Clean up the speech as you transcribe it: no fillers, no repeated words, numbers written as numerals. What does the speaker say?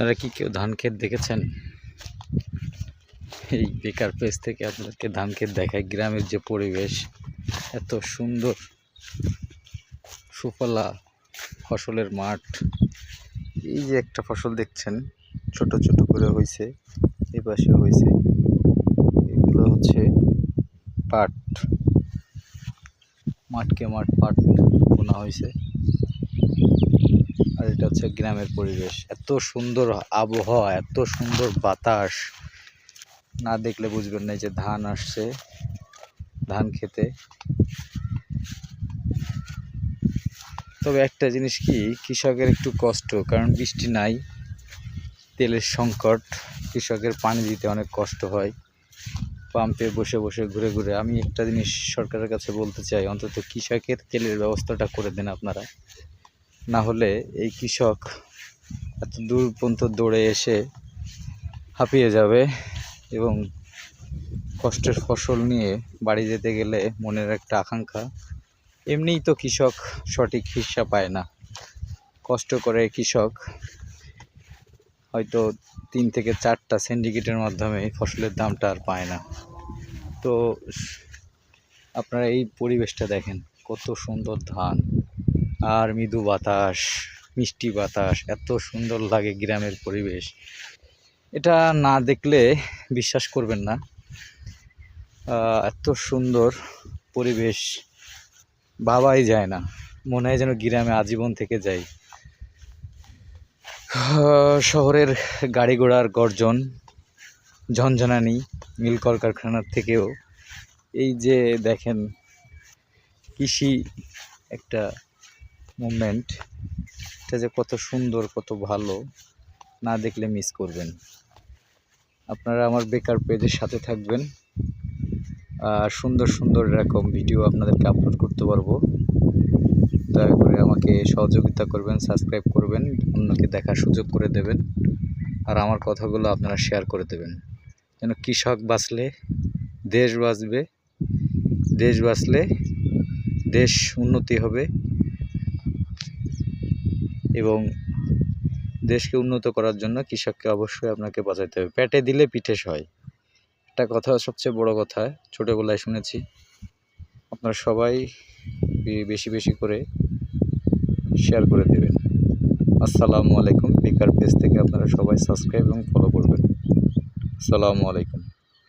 আপনারা কি কেউ ধান ক্ষেত দেখেছেন? এই বেকার পেজ থেকে আপনাদেরকে ধান ক্ষেত দেখায়। গ্রামের যে পরিবেশ, এত সুন্দর সুফলা ফসলের মাঠ। এই যে একটা ফসল দেখছেন, ছোট ছোট করে হয়েছে, এই পাশে হয়েছে, এগুলো হচ্ছে পাট। মাঠকে মাঠ পাট বোনা হয়েছে। আর এটা হচ্ছে গ্রামের পরিবেশ। এত সুন্দর আবহাওয়া, এত সুন্দর বাতাস, না দেখলে বুঝবেন না যে ধান আসছে ধান খেতে। তবে একটা জিনিস কি, কৃষকের একটু কষ্ট, কারণ বৃষ্টি নাই, তেলের সংকট, কৃষকের পানি দিতে অনেক কষ্ট হয়, পাম্পে বসে বসে ঘুরে ঘুরে। আমি একটা জিনিস সরকারের কাছে বলতে চাই, অন্তত কৃষকের তেলের ব্যবস্থাটা করে দেন আপনারা। না হলে এই কৃষক এত দূর পর্যন্ত দৌড়ে এসে হাঁপিয়ে যাবে এবং কষ্টের ফসল নিয়ে বাড়ি যেতে গেলে মনের একটা আকাঙ্ক্ষা। এমনিই তো কৃষক সঠিক হিস্যা পায় না, কষ্ট করে কৃষক হয়তো 3 থেকে 4টা সিন্ডিকেটের মাধ্যমে ফসলের দামটা আর পায় না। তো আপনারা এই পরিবেশটা দেখেন, কত সুন্দর ধান আর মৃদু বাতাস, মিষ্টি বাতাস, এত সুন্দর লাগে গ্রামের পরিবেশ। এটা না দেখলে বিশ্বাস করবেন না, এত সুন্দর পরিবেশ ভাবাই যায় না। মনে হয় যেন গ্রামে আজীবন থেকে যাই। শহরের গাড়ি ঘোড়ার গর্জন, ঝনঝনানি, মিল কলকারখানার থেকেও এই যে দেখেন কৃষি একটা মুভমেন্ট, এটা যে কত সুন্দর, কত ভালো, না দেখলে মিস করবেন। আপনারা আমার বেকার পেজের সাথে থাকবেন, আর সুন্দর সুন্দর এরকম ভিডিও আপনাদেরকে আপলোড করতে পারবো। দয়া করে আমাকে সহযোগিতা করবেন, সাবস্ক্রাইব করবেন, অন্যকে দেখার সুযোগ করে দেবেন, আর আমার কথাগুলো আপনারা শেয়ার করে দেবেন। যেন কৃষক বাঁচলে দেশ বাঁচবে, দেশ বাঁচলে দেশ উন্নতি হবে, এবং দেশকে উন্নত করার জন্য কৃষককে অবশ্যই আপনাকে বাঁচাইতে হবে। পেটে দিলে পিঠে সয়, একটা কথা সবচেয়ে বড় কথা, ছোটোবেলায় শুনেছি। আপনারা সবাই বেশি বেশি করে শেয়ার করে দেবেন। আসসালামু আলাইকুম। বেকার পেজ থেকে আপনারা সবাই সাবস্ক্রাইব এবং ফলো করবেন। আসসালামু আলাইকুম।